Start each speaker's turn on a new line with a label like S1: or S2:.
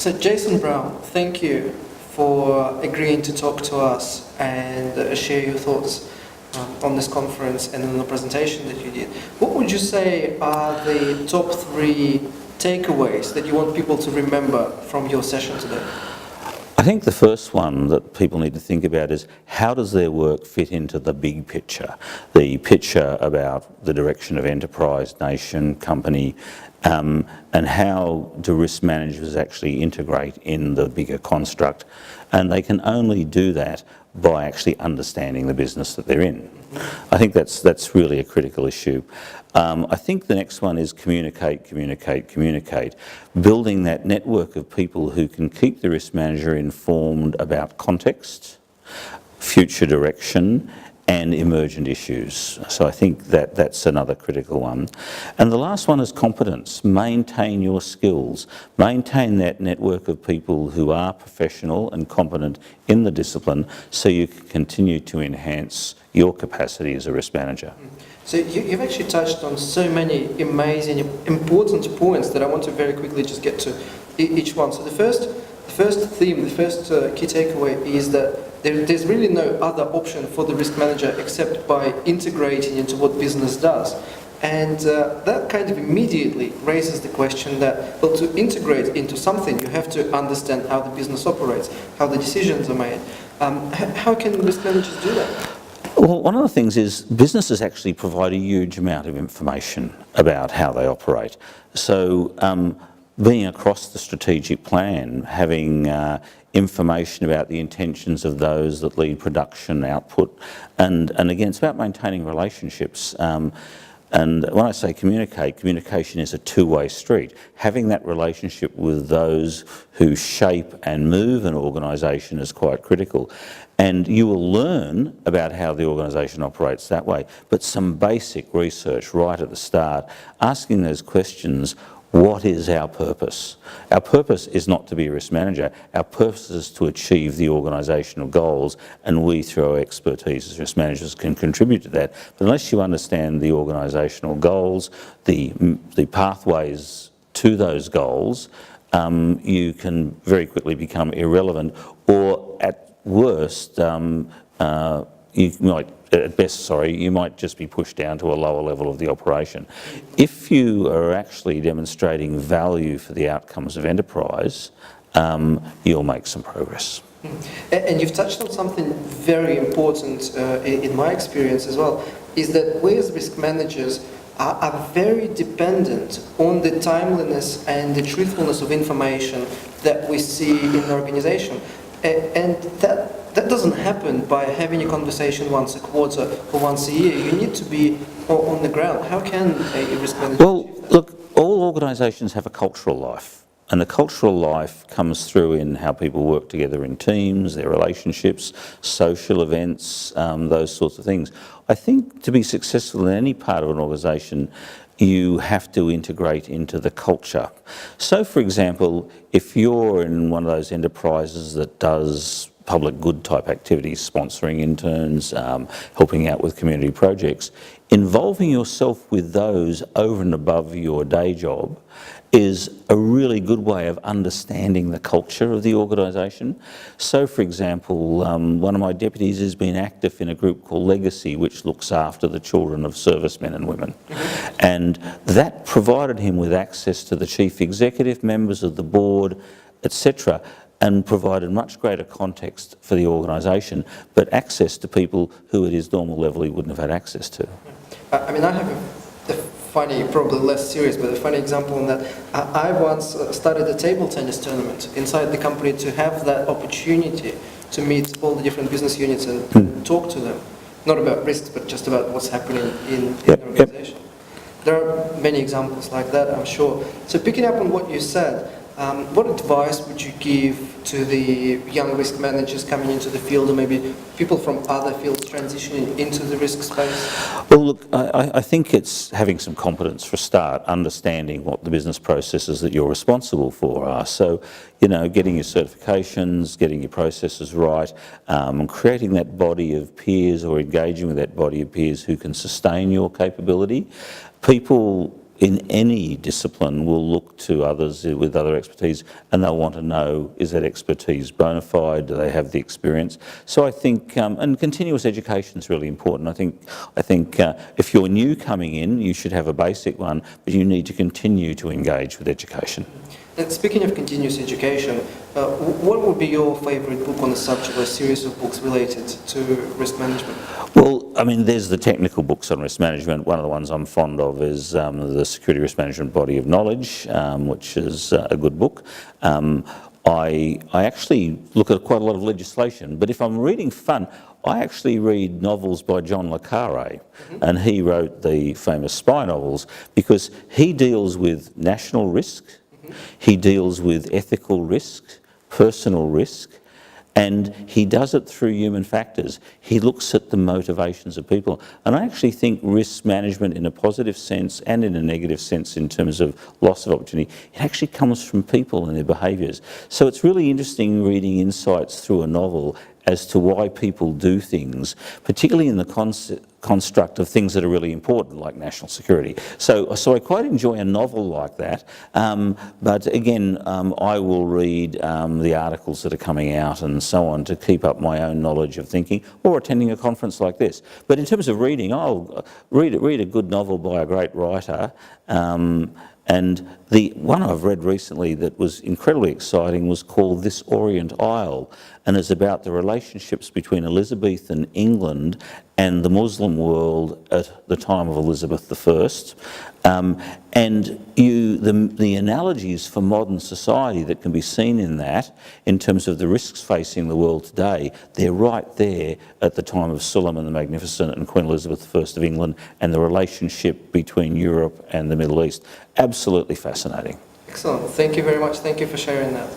S1: So Jason Brown, thank you for agreeing to talk to us and share your thoughts on this conference and on the presentation that you did. What would you say are the top 3 takeaways that you want people to remember from your session today?
S2: I think the first one that people need to think about is how does their work fit into the big picture? The picture about the direction of enterprise, nation, company, and how do risk managers actually integrate in the bigger construct. And they can only do that by actually understanding the business that they're in. I think that's really a critical issue. I think the next one is communicate. Building that network of people who can keep the risk manager informed about context, future direction, and emergent issues. So I think that's another critical one. And the last one is competence. Maintain your skills. Maintain that network of people who are professional and competent in the discipline so you can continue to enhance your capacity as a risk manager.
S1: So you've actually touched on so many amazing, important points that I want to very quickly just get to each one. So the first theme, the first key takeaway is that there's really no other option for the risk manager except by integrating into what business does. And that kind of immediately raises the question that, well, to integrate into something, you have to understand how the business operates, how the decisions are made. How can risk managers do that?
S2: Well, one of the things is businesses actually provide a huge amount of information about how they operate. So being across the strategic plan, having information about the intentions of those that lead production, output, and again, it's about maintaining relationships. And when I say communication is a two-way street. Having that relationship with those who shape and move an organisation is quite critical. And you will learn about how the organisation operates that way. But some basic research right at the start, asking those questions, what is our purpose? Our purpose is not to be a risk manager. Our purpose is to achieve the organisational goals, and we, through our expertise as risk managers, can contribute to that. But unless you understand the organisational goals, the pathways to those goals, you can very quickly become irrelevant, or at worst, you might just be pushed down to a lower level of the operation. If you are actually demonstrating value for the outcomes of enterprise, you'll make some progress.
S1: And you've touched on something very important in my experience as well, is that we as risk managers are very dependent on the timeliness and the truthfulness of information that we see in the organization. And that doesn't happen by having a conversation once a quarter or once a year. You need to be on the ground. How can a risk manager
S2: Well, look, all organisations have a cultural life. And the cultural life comes through in how people work together in teams, their relationships, social events, those sorts of things. I think to be successful in any part of an organisation, you have to integrate into the culture. So, for example, if you're in one of those enterprises that does public good type activities, sponsoring interns, helping out with community projects, involving yourself with those over and above your day job is a really good way of understanding the culture of the organisation. So, for example, one of my deputies has been active in a group called Legacy, which looks after the children of servicemen and women. And that provided him with access to the chief executive, members of the board, etc., and provided much greater context for the organisation, but access to people who at his normal level he wouldn't have had access to.
S1: I mean, I have a funny, probably less serious, but a funny example in that I once started a table tennis tournament inside the company to have that opportunity to meet all the different business units and talk to them. Not about risks, but just about what's happening in the organisation. There are many examples like that, I'm sure. So picking up on what you said, what advice would you give to the young risk managers coming into the field, or maybe people from other fields transitioning into the risk space?
S2: Well, look, I think it's having some competence for a start, understanding what the business processes that you're responsible for are. So, you know, getting your certifications, getting your processes right, creating that body of peers or engaging with that body of peers who can sustain your capability. People in any discipline will look to others with other expertise, and they'll want to know, is that expertise bona fide? Do they have the experience? So I think, and continuous education is really important. I think if you're new coming in, you should have a basic one, but you need to continue to engage with education.
S1: And speaking of continuous education, what would be your favourite book on the subject, or a series of books related to risk management?
S2: Well, I mean, there's the technical books on risk management. One of the ones I'm fond of is the Security Risk Management Body of Knowledge, which is a good book. I actually look at quite a lot of legislation, but if I'm reading fun, I actually read novels by John le Carre, and he wrote the famous spy novels because he deals with national risk, he deals with ethical risk, personal risk, and he does it through human factors. He looks at the motivations of people. And I actually think risk management in a positive sense and in a negative sense in terms of loss of opportunity, it actually comes from people and their behaviours. So it's really interesting reading insights through a novel as to why people do things, particularly in the construct of things that are really important, like national security. So I quite enjoy a novel like that, but again, I will read the articles that are coming out and so on to keep up my own knowledge of thinking, or attending a conference like this. But in terms of reading, I'll read a good novel by a great writer, and the one I've read recently that was incredibly exciting was called This Orient Isle, and is about the relationships between Elizabethan England and the Muslim world at the time of Elizabeth I. And the analogies for modern society that can be seen in that, in terms of the risks facing the world today, they're right there at the time of Suleiman the Magnificent and Queen Elizabeth I of England, and the relationship between Europe and the Middle East. Absolutely fascinating.
S1: Excellent. Thank you very much. Thank you for sharing that.